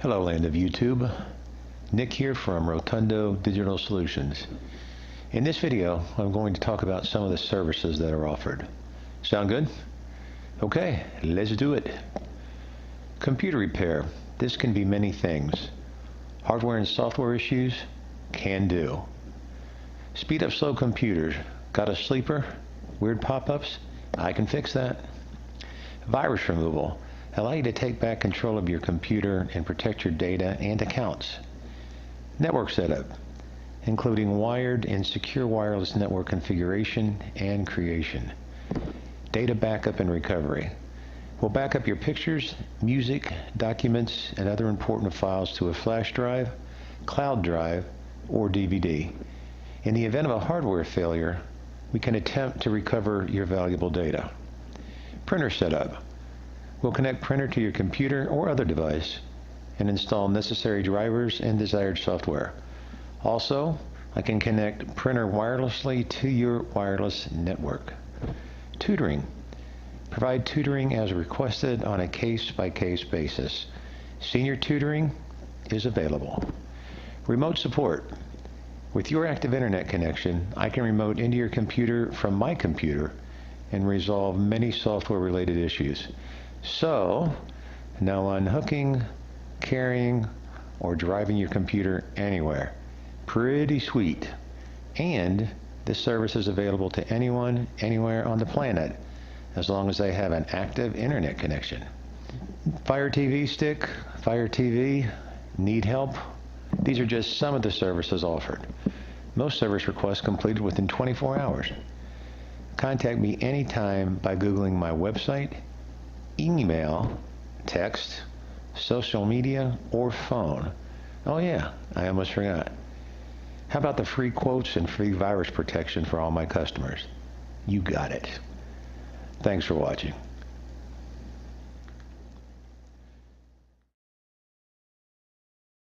Hello, land of YouTube. Nick here from Rotundo Digital Solutions. In this video, I'm going to talk about some of the services that are offered. Sound good? Okay, let's do it. Computer repair. This can be many things. Hardware and software issues? Can do. Speed up slow computers. Got a sleeper? Weird pop-ups? I can fix that. Virus removal. Allow you to take back control of your computer and protect your data and accounts. Network setup, including wired and secure wireless network configuration and creation. Data backup and recovery. We'll back up your pictures, music, documents, and other important files to a flash drive, cloud drive, or DVD. In the event of a hardware failure, we can attempt to recover your valuable data. Printer setup. We'll connect printer to your computer or other device and install necessary drivers and desired software. Also, I can connect printer wirelessly to your wireless network. Tutoring. Provide tutoring as requested on a case-by-case basis. Senior tutoring is available. Remote support. With your active internet connection, I can remote into your computer from my computer and resolve many software-related issues. So, no unhooking, carrying, or driving your computer anywhere. Pretty sweet. And this service is available to anyone, anywhere on the planet, as long as they have an active internet connection. Fire TV stick, Fire TV, need help? These are just some of the services offered. Most service requests completed within 24 hours. Contact me anytime by Googling my website, email, text, social media, or phone. Oh yeah, I almost forgot. How about the free quotes and free virus protection for all my customers? You got it. Thanks for watching.